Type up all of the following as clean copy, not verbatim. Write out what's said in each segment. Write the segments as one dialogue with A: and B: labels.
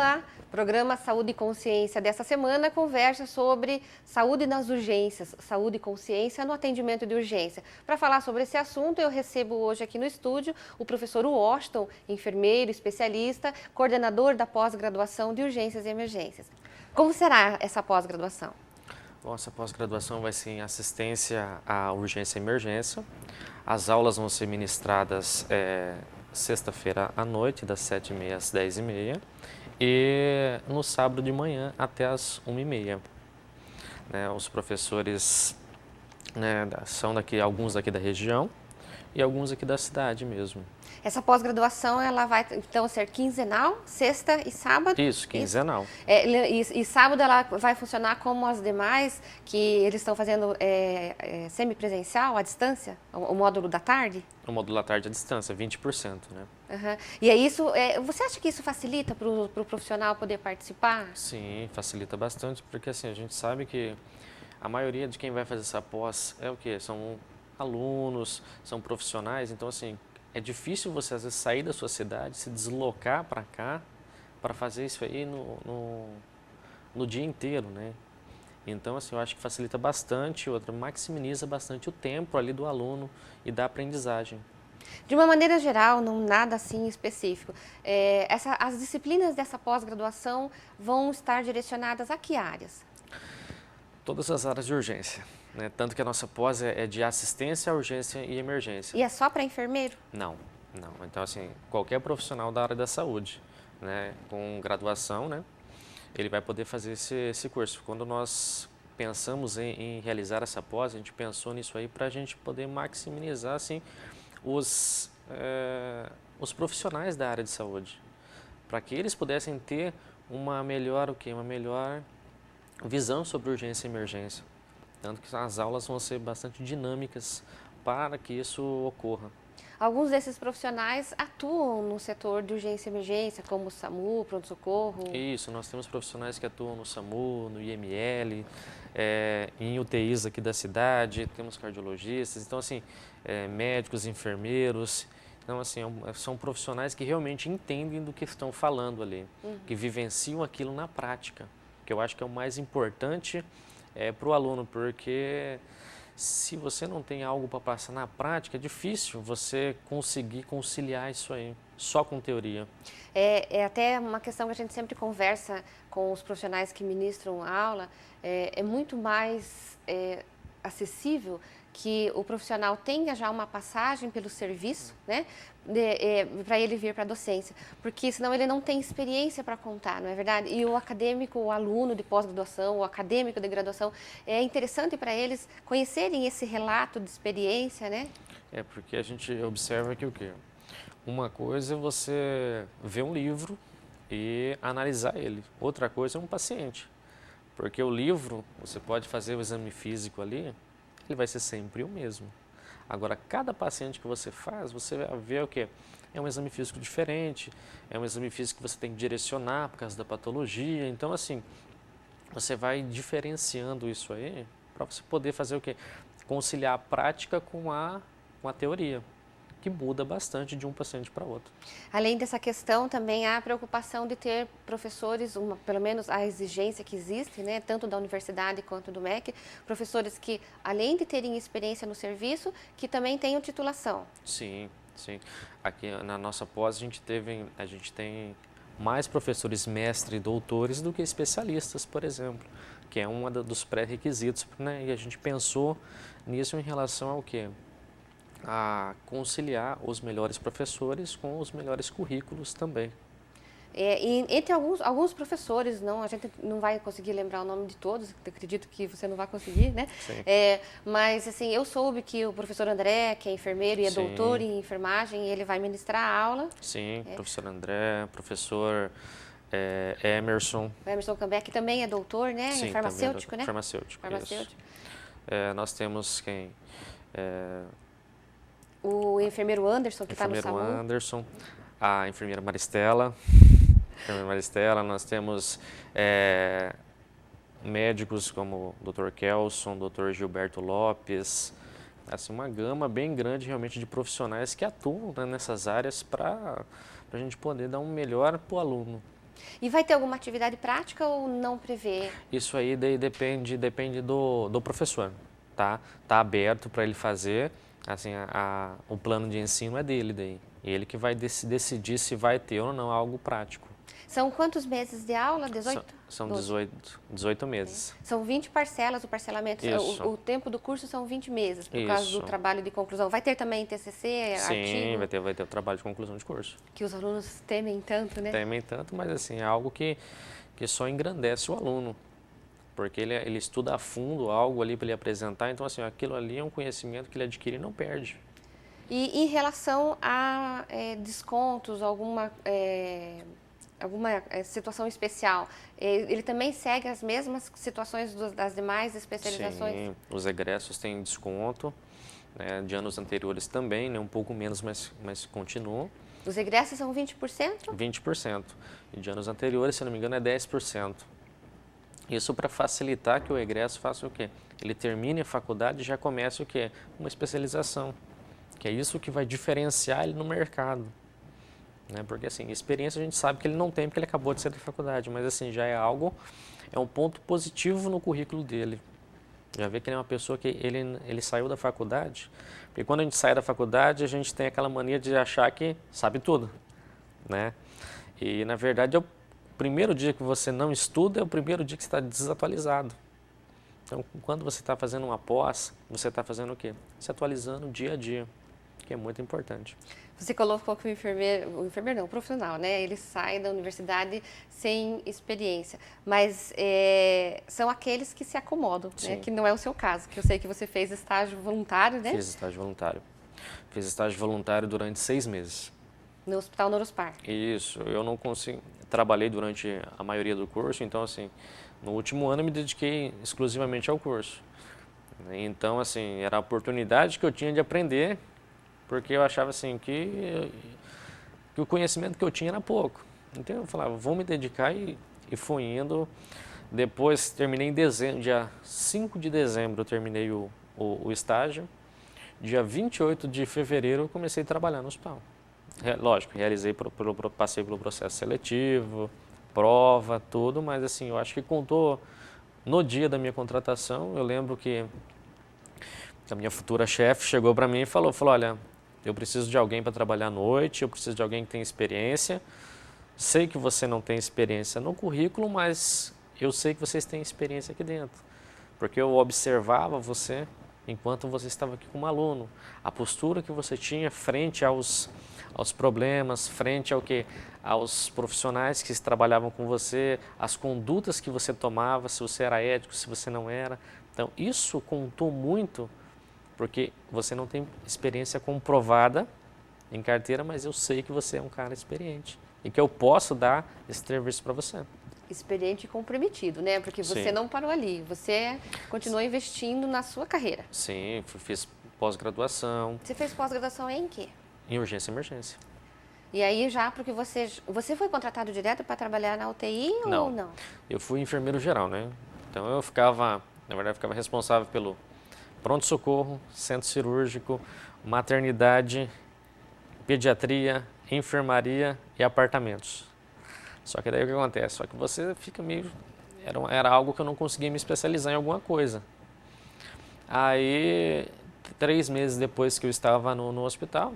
A: Olá! O programa Saúde e Consciência dessa semana conversa sobre saúde nas urgências, saúde e consciência no atendimento de urgência. Para falar sobre esse assunto, eu recebo hoje aqui no estúdio o professor Washington, enfermeiro, especialista, coordenador da pós-graduação de urgências e emergências. Como será essa pós-graduação?
B: Nossa pós-graduação vai ser em assistência à urgência e emergência. As aulas vão ser ministradas sexta-feira à noite, das 7h30 às 10h30, e no sábado de manhã até às 1h30. Os professores são alguns daqui da região e alguns aqui da cidade mesmo.
A: Essa pós-graduação, ela vai então ser quinzenal, sexta e sábado?
B: Isso, quinzenal.
A: E sábado ela vai funcionar como as demais, que eles estão fazendo semipresencial, à distância, o módulo da tarde?
B: O módulo da tarde à distância, 20%, né?
A: Uhum. E é isso, você acha que isso facilita para o profissional poder participar?
B: Sim, facilita bastante, porque assim, a gente sabe que a maioria de quem vai fazer essa pós é o quê? São alunos, são profissionais, então assim, é difícil você às vezes sair da sua cidade, se deslocar para cá, para fazer isso aí no dia inteiro, né? Então assim, eu acho que facilita bastante, maximiza bastante o tempo ali do aluno e da aprendizagem.
A: De uma maneira geral, não nada assim específico, as disciplinas dessa pós-graduação vão estar direcionadas a que áreas?
B: Todas as áreas de urgência, né? Tanto que a nossa pós é de assistência, urgência e emergência.
A: E é só para enfermeiro?
B: Não. Então assim, qualquer profissional da área da saúde, né, com graduação, né, ele vai poder fazer esse curso. Quando nós pensamos em realizar essa pós, a gente pensou nisso aí para a gente poder maximizar assim, os profissionais da área de saúde, para que eles pudessem ter uma melhor visão sobre urgência e emergência. Tanto que as aulas vão ser bastante dinâmicas para que isso ocorra.
A: Alguns desses profissionais atuam no setor de urgência e emergência, como o SAMU, pronto-socorro?
B: Isso, nós temos profissionais que atuam no SAMU, no IML, em UTIs aqui da cidade, temos cardiologistas, então assim, médicos, enfermeiros. Então assim, são profissionais que realmente entendem do que estão falando ali, que vivenciam aquilo na prática, que eu acho que é o mais importante para o aluno, porque se você não tem algo para passar na prática, é difícil você conseguir conciliar isso aí, só com teoria.
A: É até uma questão que a gente sempre conversa com os profissionais que ministram a aula, é muito mais acessível que o profissional tenha já uma passagem pelo serviço, né, para ele vir para a docência, porque senão ele não tem experiência para contar, não é verdade? E o acadêmico, o aluno de pós-graduação, o acadêmico de graduação, é interessante para eles conhecerem esse relato de experiência, né?
B: Porque a gente observa que o quê? Uma coisa é você ver um livro e analisar ele, outra coisa é um paciente, porque o livro, você pode fazer o exame físico ali, ele vai ser sempre o mesmo. Agora, cada paciente que você faz, você vai ver o quê? É um exame físico diferente, é um exame físico que você tem que direcionar por causa da patologia. Então, assim, você vai diferenciando isso aí para você poder fazer o quê? Conciliar a prática com a teoria, que muda bastante de um paciente para outro.
A: Além dessa questão, também há a preocupação de ter professores, pelo menos a exigência que existe, né, tanto da universidade quanto do MEC, professores que, além de terem experiência no serviço, que também tenham titulação.
B: Sim. Aqui na nossa pós a gente tem mais professores mestre e doutores do que especialistas, por exemplo, que é um dos pré-requisitos, né? E a gente pensou nisso em relação ao quê? A conciliar os melhores professores com os melhores currículos também.
A: E entre alguns professores, a gente não vai conseguir lembrar o nome de todos, acredito que você não vai conseguir, né?
B: Sim.
A: Mas assim, eu soube que o professor André, que é enfermeiro e é
B: Sim.
A: doutor em enfermagem, ele vai ministrar a aula.
B: Sim, professor André, professor Emerson.
A: O Emerson Cambeck, que também é doutor, né?
B: Sim,
A: farmacêutico,
B: também
A: né?
B: Farmacêutico. Nós temos quem?
A: O enfermeiro Anderson, que está no SAMU.
B: Enfermeiro Anderson, a enfermeira Maristela. Nós temos médicos como o Dr. Kelson, Dr. Gilberto Lopes, assim, uma gama bem grande realmente de profissionais que atuam, né, nessas áreas para a gente poder dar um melhor para o aluno.
A: E vai ter alguma atividade prática ou não prevê?
B: Isso aí daí depende do professor, tá? Tá aberto para ele fazer, assim, o plano de ensino é dele daí. Ele que vai decidir se vai ter ou não algo prático.
A: São quantos meses de aula? 18?
B: São 18 meses.
A: São 20 parcelas, o parcelamento,
B: Isso.
A: o tempo do curso são 20 meses, por causa do
B: Isso.
A: trabalho de conclusão. Vai ter também TCC,
B: Sim,
A: artigo?
B: vai ter o trabalho de conclusão de curso.
A: Que os alunos temem tanto, né?
B: Temem tanto, mas assim, é algo que só engrandece o aluno. Porque ele estuda a fundo algo ali para ele apresentar, então assim, aquilo ali é um conhecimento que ele adquire e não perde.
A: E em relação a descontos, alguma situação especial, ele também segue as mesmas situações das demais especializações?
B: Sim, os egressos têm desconto, né, de anos anteriores também, né, um pouco menos, mas continuam.
A: Os egressos são 20%?
B: 20%. E de anos anteriores, se não me engano, é 10%. Isso para facilitar que o egresso faça o quê? Ele termine a faculdade e já comece o quê? Uma especialização, que é isso que vai diferenciar ele no mercado. Né? Porque assim, experiência a gente sabe que ele não tem porque ele acabou de sair da faculdade, mas assim, já é um ponto positivo no currículo dele. Já vê que ele é uma pessoa que ele saiu da faculdade, porque quando a gente sai da faculdade, a gente tem aquela mania de achar que sabe tudo, né? E na verdade, o primeiro dia que você não estuda é o primeiro dia que você está desatualizado. Então, quando você está fazendo uma pós, você está fazendo o quê? Se atualizando dia a dia, que é muito importante.
A: Você colocou que o enfermeiro não, o profissional, né? Ele sai da universidade sem experiência, mas são aqueles que se acomodam, né? Que não é o seu caso, que eu sei que você fez estágio voluntário, né?
B: Fiz estágio voluntário. Fiz estágio voluntário durante 6 meses.
A: No Hospital Norospar.
B: Isso, eu não consegui, trabalhei durante a maioria do curso, então assim, no último ano eu me dediquei exclusivamente ao curso. Então assim, era a oportunidade que eu tinha de aprender, porque eu achava assim que o conhecimento que eu tinha era pouco. Então eu falava, vou me dedicar e fui indo. Depois terminei em dezembro, dia 5 de dezembro eu terminei o estágio. Dia 28 de fevereiro eu comecei a trabalhar no hospital. Lógico, passei pelo processo seletivo, prova, tudo, mas assim, eu acho que contou no dia da minha contratação. Eu lembro que a minha futura chefe chegou para mim e falou, olha, eu preciso de alguém para trabalhar à noite, eu preciso de alguém que tenha experiência. Sei que você não tem experiência no currículo, mas eu sei que vocês têm experiência aqui dentro, porque eu observava você enquanto você estava aqui como aluno, a postura que você tinha frente aos problemas, frente aos profissionais que trabalhavam com você, as condutas que você tomava, se você era ético, se você não era. Então, isso contou muito, porque você não tem experiência comprovada em carteira, mas eu sei que você é um cara experiente e que eu posso dar esse serviço para você.
A: Experiente e comprometido, né? Porque você
B: Sim.
A: não parou ali, você continuou investindo na sua carreira.
B: Sim, fiz pós-graduação.
A: Você fez pós-graduação em quê?
B: Em urgência e emergência.
A: E aí já, porque você foi contratado direto para trabalhar na UTI ou não?
B: Eu fui enfermeiro geral, né? Então eu ficava responsável pelo pronto-socorro, centro cirúrgico, maternidade, pediatria, enfermaria e apartamentos. Só que daí o que acontece? Só que você fica meio... Era algo que eu não conseguia me especializar em alguma coisa. Aí, 3 meses depois que eu estava no hospital,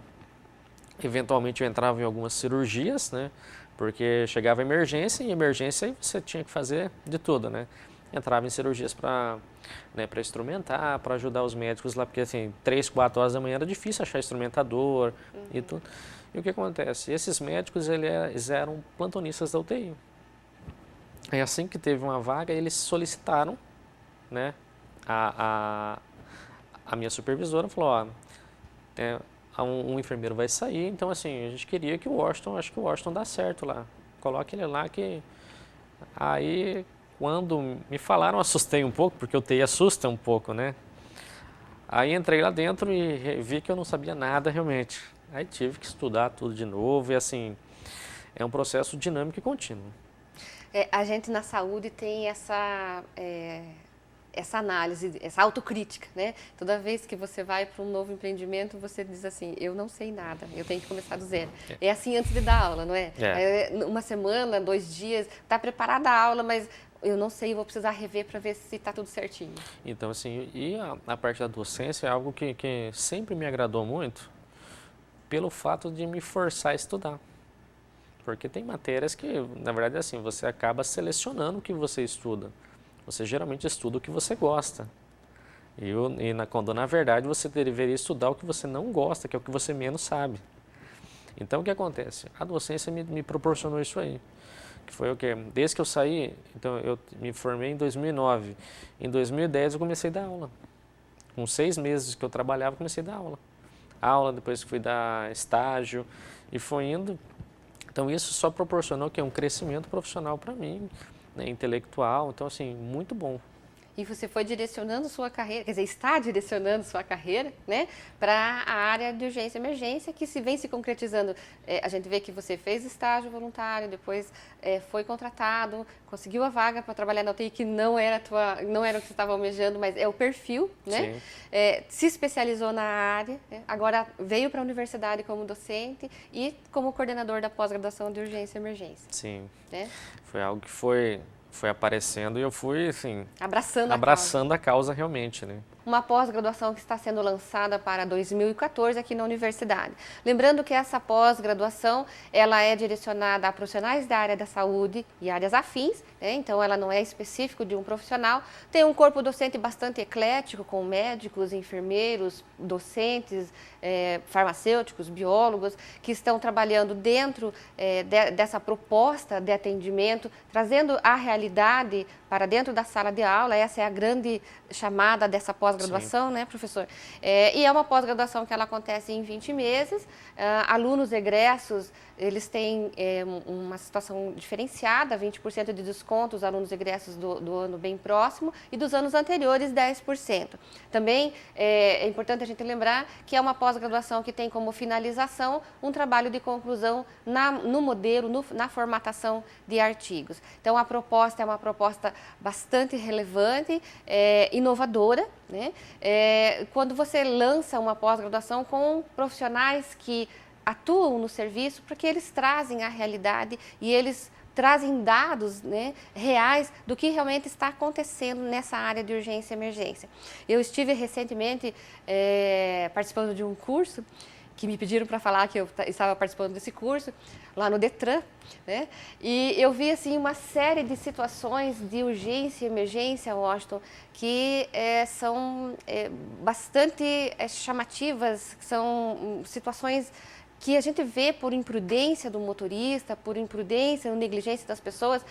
B: eventualmente eu entrava em algumas cirurgias, né? Porque chegava emergência, e emergência aí você tinha que fazer de tudo, né? Entrava em cirurgias para instrumentar, para ajudar os médicos lá, porque assim, 3, 4 horas da manhã era difícil achar instrumentador e tudo. E o que acontece? Esses médicos, eles eram plantonistas da UTI. E assim que teve uma vaga, eles solicitaram, né? A minha supervisora falou, um enfermeiro vai sair, então assim, a gente queria que acho que o Washington dá certo lá. Coloque ele lá que... Aí, quando me falaram, assustei um pouco, porque o TI assusta um pouco, né? Aí entrei lá dentro e vi que eu não sabia nada realmente. Aí tive que estudar tudo de novo e assim, é um processo dinâmico e contínuo.
A: A gente na saúde tem essa análise, essa autocrítica, né? Toda vez que você vai para um novo empreendimento, você diz assim, eu não sei nada, eu tenho que começar do zero. É assim antes de dar aula, não é? Uma semana, 2 dias, está preparada a aula, mas eu não sei, vou precisar rever para ver se está tudo certinho.
B: Então, assim, e a parte da docência é algo que sempre me agradou muito, pelo fato de me forçar a estudar. Porque tem matérias que, na verdade, assim, você acaba selecionando o que você estuda. Você geralmente estuda o que você gosta. Quando, na verdade, você deveria estudar o que você não gosta, que é o que você menos sabe. Então, o que acontece? A docência me proporcionou isso aí. Que foi o quê? Desde que eu saí, então eu me formei em 2009. Em 2010 eu comecei a dar aula. Com 6 meses que eu trabalhava, comecei a dar aula. Depois fui dar estágio e foi indo. Então isso só proporcionou que um crescimento profissional para mim, né, intelectual. Então assim, muito bom.
A: E você foi direcionando sua carreira, quer dizer, está direcionando sua carreira, né, para a área de urgência e emergência, que se vem se concretizando. A gente vê que você fez estágio voluntário, depois foi contratado, conseguiu a vaga para trabalhar na UTI, que não era o que você estava almejando, mas é o perfil, né? Se especializou na área, né? Agora veio para a universidade como docente e como coordenador da pós-graduação de urgência e emergência.
B: Sim,
A: né?
B: Foi algo que foi aparecendo e eu fui, assim,
A: abraçando
B: a causa realmente, né?
A: Uma pós-graduação que está sendo lançada para 2014 aqui na universidade. Lembrando que essa pós-graduação, ela é direcionada a profissionais da área da saúde e áreas afins, né? Então ela não é específico de um profissional. Tem um corpo docente bastante eclético, com médicos, enfermeiros, docentes, farmacêuticos, biólogos, que estão trabalhando dentro dessa proposta de atendimento, trazendo a realidade para dentro da sala de aula. Essa é a grande chamada dessa pós-graduação, né, professor? E é uma pós-graduação que ela acontece em 20 meses. Alunos egressos, eles têm uma situação diferenciada, 20% de desconto, os alunos egressos do ano bem próximo, e dos anos anteriores, 10%. Também é importante a gente lembrar que é uma pós-graduação que tem como finalização um trabalho de conclusão no modelo, na formatação de artigos. Então, a proposta é uma proposta bastante relevante, inovadora, né? Quando você lança uma pós-graduação com profissionais que atuam no serviço, porque eles trazem a realidade e eles trazem dados, né, reais do que realmente está acontecendo nessa área de urgência e emergência. Eu estive recentemente participando de um curso que me pediram para falar que eu estava participando desse curso, lá no Detran, né? E eu vi, assim, uma série de situações de urgência e emergência, Washington, que são bastante chamativas, são situações que a gente vê por imprudência do motorista, por imprudência ou negligência das pessoas,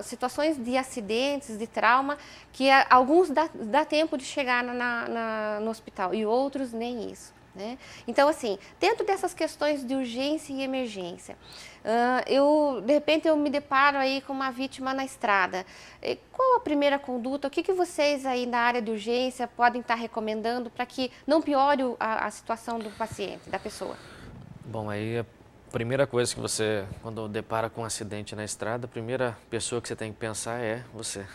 A: situações de acidentes, de trauma, que alguns dá tempo de chegar no hospital e outros nem isso. Né? Então, assim, dentro dessas questões de urgência e emergência, de repente eu me deparo aí com uma vítima na estrada. Qual a primeira conduta? O que vocês aí na área de urgência podem estar recomendando para que não piore a situação do paciente, da pessoa?
B: Bom, aí a primeira coisa que você, quando depara com um acidente na estrada, a primeira pessoa que você tem que pensar é você.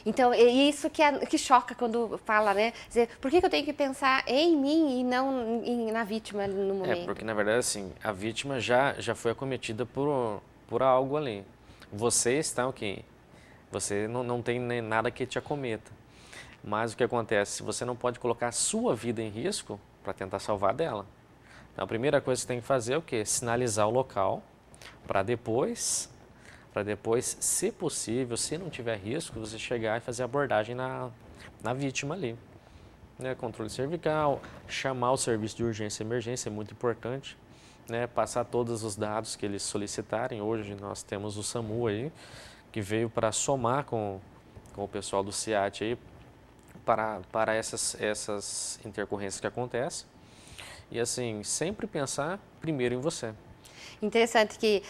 A: Então, é isso que choca quando fala, né? Dizer, por que eu tenho que pensar em mim e não na vítima no momento?
B: Porque, na verdade, assim, a vítima já foi acometida por algo ali. Você está ok. Você não tem nem nada que te acometa. Mas o que acontece? Você não pode colocar a sua vida em risco para tentar salvar dela. Então, a primeira coisa que você tem que fazer é o quê? Sinalizar o local para depois, se possível, se não tiver risco, você chegar e fazer a abordagem na vítima ali. Né? Controle cervical, chamar o serviço de urgência e emergência é muito importante. Né? Passar todos os dados que eles solicitarem. Hoje nós temos o SAMU aí, que veio para somar com o pessoal do CIAT aí, para essas intercorrências que acontecem. E assim, sempre pensar primeiro em você.
A: Interessante que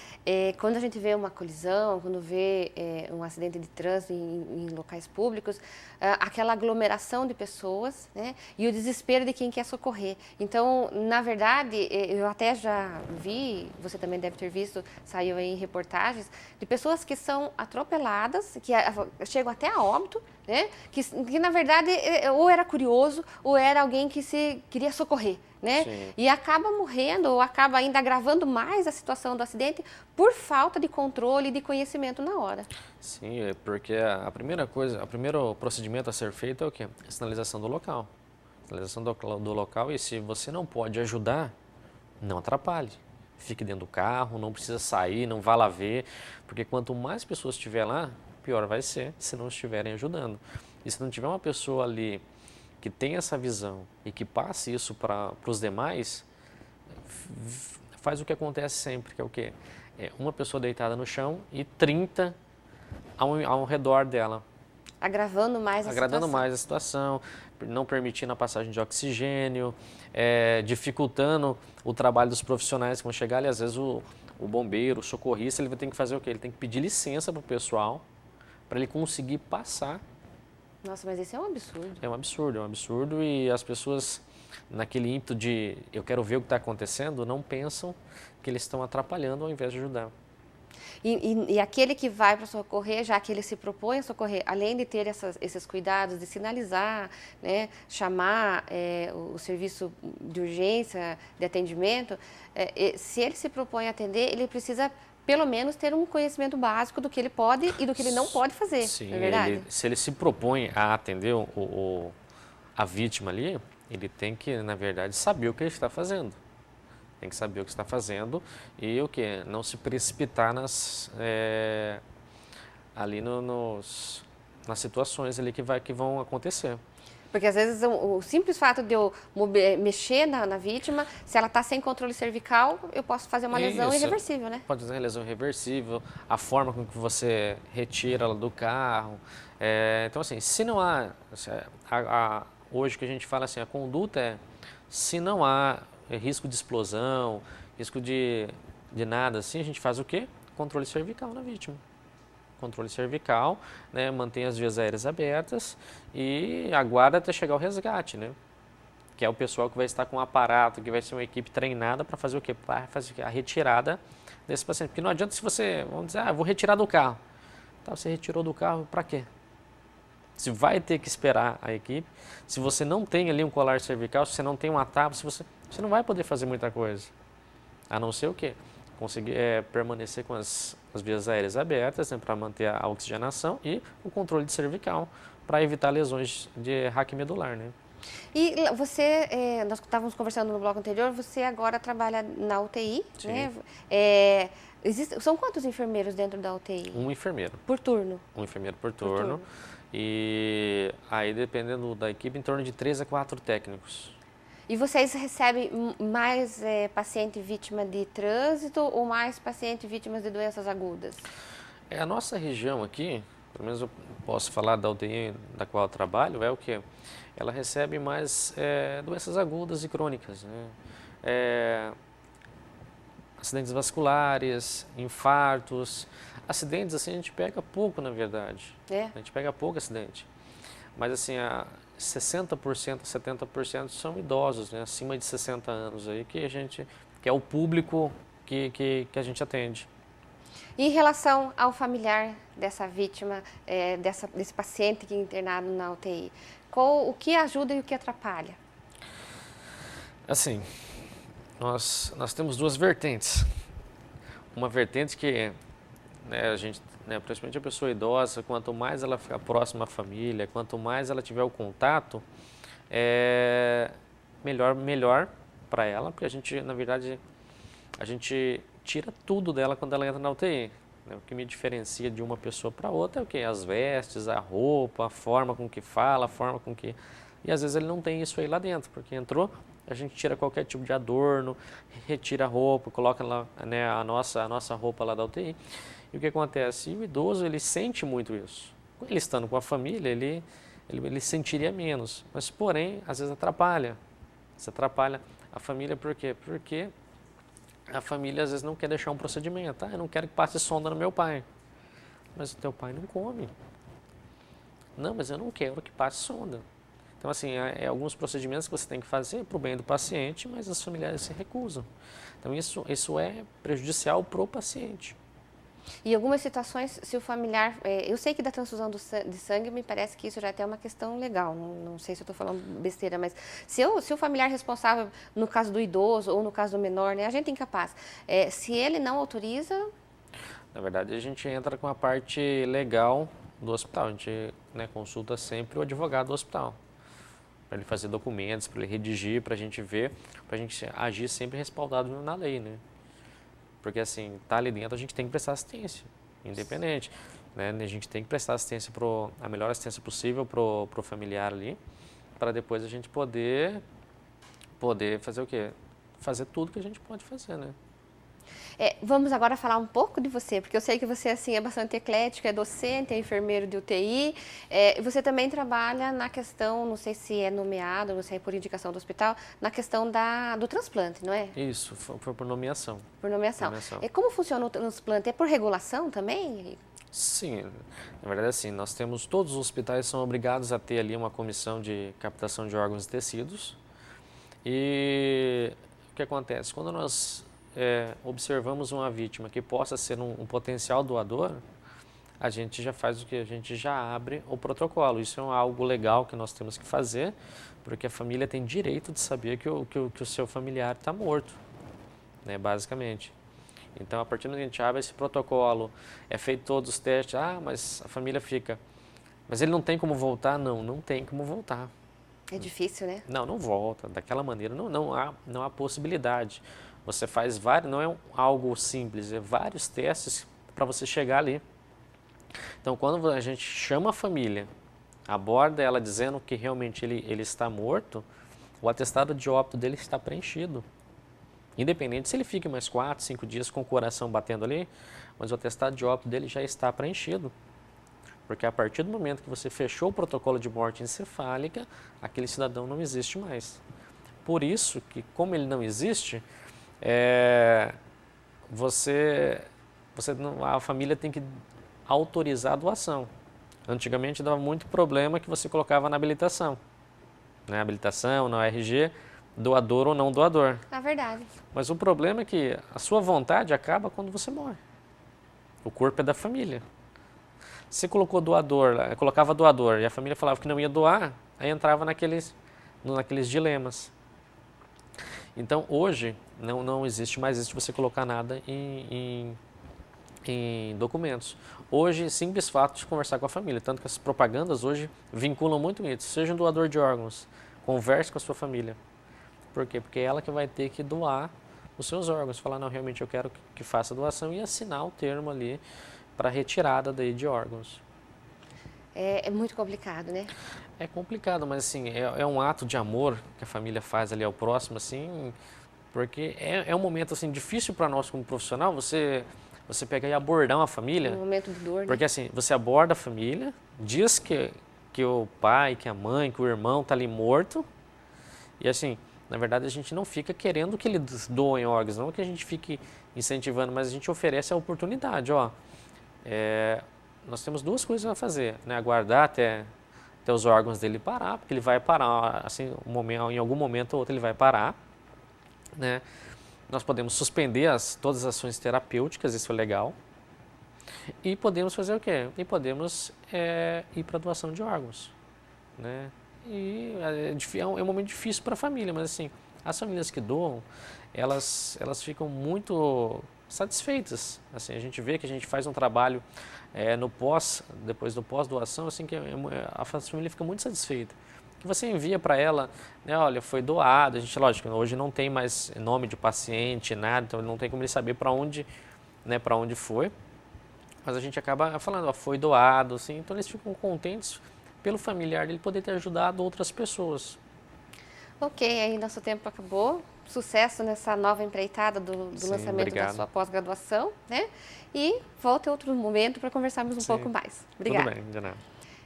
A: quando a gente vê uma colisão, quando vê um acidente de trânsito em locais públicos, aquela aglomeração de pessoas, né, e o desespero de quem quer socorrer. Então, na verdade, eu até já vi, você também deve ter visto, saiu aí em reportagens, de pessoas que são atropeladas, que chegam até a óbito, né, que na verdade ou era curioso ou era alguém que se queria socorrer. Né? E acaba morrendo ou acaba ainda agravando mais a situação do acidente por falta de controle e de conhecimento na hora.
B: Sim, é porque a primeira coisa, o primeiro procedimento a ser feito é o quê? A sinalização do local. Sinalização do local, e se você não pode ajudar, não atrapalhe. Fique dentro do carro, não precisa sair, não vá lá ver, porque quanto mais pessoas estiver lá, pior vai ser se não estiverem ajudando. E se não tiver uma pessoa ali que tem essa visão e que passe isso para os demais, faz o que acontece sempre, que é o quê? É uma pessoa deitada no chão e 30 ao redor dela.
A: Agravando mais a
B: Agradando
A: situação.
B: mais a situação, não permitindo a passagem de oxigênio, dificultando o trabalho dos profissionais que vão chegar ali. Às vezes o bombeiro, o socorrista, ele vai ter que fazer o quê? Ele tem que pedir licença para o pessoal para ele conseguir passar.
A: Nossa, mas isso é um absurdo.
B: É um absurdo, e as pessoas, naquele ímpeto de eu quero ver o que está acontecendo, não pensam que eles estão atrapalhando ao invés de ajudar.
A: E aquele que vai para socorrer, já que ele se propõe a socorrer, além de ter esses cuidados de sinalizar, né, chamar o serviço de urgência, de atendimento, se ele se propõe a atender, ele precisa pelo menos ter um conhecimento básico do que ele pode e do que ele não pode fazer,
B: Sim,
A: não é verdade?
B: se ele se propõe a atender a vítima ali, ele tem que, na verdade, saber o que ele está fazendo. Tem que saber o que está fazendo e o que? Não se precipitar ali nas situações ali que vão acontecer.
A: Porque às vezes o simples fato de eu mexer na vítima, se ela está sem controle cervical, eu posso fazer uma lesão irreversível, né?
B: Pode fazer lesão irreversível, a forma com que você retira ela do carro. Então, assim, se não há, hoje que a gente fala assim, a conduta se não há risco de explosão, risco de nada assim, a gente faz o quê? Controle cervical na vítima. Controle cervical, né, mantém as vias aéreas abertas e aguarda até chegar o resgate, né? Que é o pessoal que vai estar com um aparato, que vai ser uma equipe treinada para fazer o quê? Para fazer a retirada desse paciente. Porque não adianta se você, vamos dizer, vou retirar do carro. Tá, você retirou do carro para quê? Você vai ter que esperar a equipe. Se você não tem ali um colar cervical, se você não tem uma tábua, você não vai poder fazer muita coisa. A não ser o quê? Conseguir permanecer com as vias aéreas abertas, né, para manter a oxigenação e o controle de cervical para evitar lesões de raque medular, né?
A: E você, nós estávamos conversando no bloco anterior, você agora trabalha na UTI,
B: Sim.
A: né? São quantos enfermeiros dentro da UTI?
B: Um enfermeiro.
A: Por turno?
B: Um enfermeiro por turno. E aí, dependendo da equipe, em torno de 3 a 4 técnicos.
A: E vocês recebem mais paciente vítima de trânsito ou mais paciente vítimas de doenças agudas?
B: A nossa região aqui, pelo menos eu posso falar da UTI da qual eu trabalho, é o que? Ela recebe mais doenças agudas e crônicas, né? Acidentes vasculares, infartos. Acidentes assim a gente pega pouco, na verdade. A gente pega pouco acidente. Mas assim, 60%, 70% são idosos, né? Acima de 60 anos aí, que é o público que a gente atende.
A: E em relação ao familiar dessa vítima, desse paciente que é internado na UTI, o que ajuda e o que atrapalha?
B: Assim, nós temos duas vertentes. Uma vertente que a gente, principalmente a pessoa idosa, quanto mais ela ficar próxima à família, quanto mais ela tiver o contato, melhor para ela, porque a gente, na verdade, a gente tira tudo dela quando ela entra na UTI. O que me diferencia de uma pessoa para outra é o quê? As vestes, a roupa, a forma com que fala, a forma com que... E às vezes ele não tem isso aí lá dentro, porque entrou, a gente tira qualquer tipo de adorno, retira a roupa, coloca lá, né, a nossa roupa lá da UTI. E o que acontece? O idoso, ele sente muito isso. Ele estando com a família, ele sentiria menos. Mas, porém, às vezes atrapalha. Isso atrapalha a família, por quê? Porque A família às vezes não quer deixar um procedimento. Eu não quero que passe sonda no meu pai. Mas o teu pai não come. Não, mas eu não quero que passe sonda. Então, assim, é alguns procedimentos que você tem que fazer para o bem do paciente, mas os familiares se recusam. Então, isso é prejudicial para o paciente.
A: E algumas situações, se o familiar... eu sei que da transfusão de sangue, me parece que isso já é até uma questão legal. Não sei se eu estou falando besteira, mas se o familiar responsável, no caso do idoso ou no caso do menor, né, agente incapaz, se ele não autoriza...
B: Na verdade, a gente entra com a parte legal do hospital. A gente, né, consulta sempre o advogado do hospital, para ele fazer documentos, para ele redigir, para a gente ver, para a gente agir sempre respaldado na lei, né? Porque assim, tá ali dentro, a gente tem que prestar assistência, independente, né? A gente tem que prestar assistência, a melhor assistência possível pro familiar ali, para depois a gente poder fazer o quê? Fazer tudo que a gente pode fazer, né?
A: Vamos agora falar um pouco de você, porque eu sei que você assim, é bastante eclético, é docente, é enfermeiro de UTI. Você também trabalha na questão, não sei se é nomeado, não sei, por indicação do hospital, na questão do transplante, não é?
B: Isso, foi por nomeação.
A: Por nomeação. Como funciona o transplante? É por regulação também?
B: Sim, na verdade assim, nós temos, todos os hospitais são obrigados a ter ali uma comissão de captação de órgãos e tecidos. E o que acontece? Quando nós observamos uma vítima que possa ser um potencial doador, a gente já faz o que? A gente já abre o protocolo. Isso é algo legal que nós temos que fazer, porque a família tem direito de saber que o seu familiar está morto, né, basicamente. Então, a partir do momento que a gente abre esse protocolo, é feito todos os testes, mas a família fica, mas ele não tem como voltar? Não, não tem como voltar.
A: É difícil, né?
B: Não volta, daquela maneira, não há possibilidade. Você faz vários, não é algo simples, é vários testes para você chegar ali. Então, quando a gente chama a família, aborda ela dizendo que realmente ele está morto, o atestado de óbito dele está preenchido. Independente se ele fique mais 4, 5 dias com o coração batendo ali, mas o atestado de óbito dele já está preenchido. Porque a partir do momento que você fechou o protocolo de morte encefálica, aquele cidadão não existe mais. Por isso que, como ele não existe, a família tem que autorizar a doação. Antigamente dava muito problema que você colocava na habilitação. Na habilitação, na ORG, doador ou não doador.
A: É verdade.
B: Mas o problema é que a sua vontade acaba quando você morre. O corpo é da família. Se colocou colocava doador e a família falava que não ia doar, aí entrava naqueles dilemas. Então, hoje, não existe mais isso de você colocar nada em documentos. Hoje, simples fato de conversar com a família, tanto que as propagandas hoje vinculam muito isso. Seja um doador de órgãos, converse com a sua família. Por quê? Porque é ela que vai ter que doar os seus órgãos. Falar, não, realmente eu quero que faça a doação e assinar o termo ali para retirada daí de órgãos.
A: É muito complicado, né?
B: É complicado, mas assim, é um ato de amor que a família faz ali ao próximo, assim, porque é um momento assim, difícil para nós como profissional, você pegar e abordar uma família.
A: Um momento de dor, né?
B: Porque assim, você aborda a família, diz que o pai, que a mãe, que o irmão está ali morto, e assim, na verdade a gente não fica querendo que eles doem órgãos, não que a gente fique incentivando, mas a gente oferece a oportunidade, nós temos duas coisas a fazer, né? Aguardar até os órgãos dele parar, porque ele vai parar, assim, em algum momento ou outro ele vai parar, né? Nós podemos suspender todas as ações terapêuticas, isso é legal, e podemos fazer o quê? E podemos ir para a doação de órgãos, né? E é um momento difícil para a família, mas assim, as famílias que doam, elas ficam muito satisfeitas. Assim, a gente vê que a gente faz um trabalho depois do pós-doação, assim, que a família fica muito satisfeita. Que você envia para ela, né, olha, foi doado, a gente, lógico, hoje não tem mais nome de paciente, nada, então não tem como ele saber para onde foi, mas a gente acaba falando, foi doado, assim, então eles ficam contentes pelo familiar dele poder ter ajudado outras pessoas.
A: Ok, aí nosso tempo acabou. Sucesso nessa nova empreitada do lançamento
B: obrigado.
A: da sua pós-graduação, né? E volte em outro momento para conversarmos um pouco mais. Obrigada.
B: Tudo bem, de nada.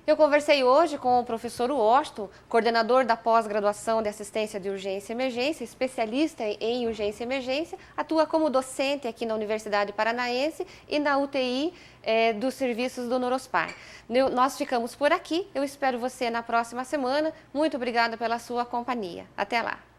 A: Eu conversei hoje com o professor Washington, coordenador da pós-graduação de assistência de urgência e emergência, especialista em urgência e emergência, atua como docente aqui na Universidade Paranaense e na UTI dos serviços do Norospar. Nós ficamos por aqui, eu espero você na próxima semana. Muito obrigada pela sua companhia. Até lá!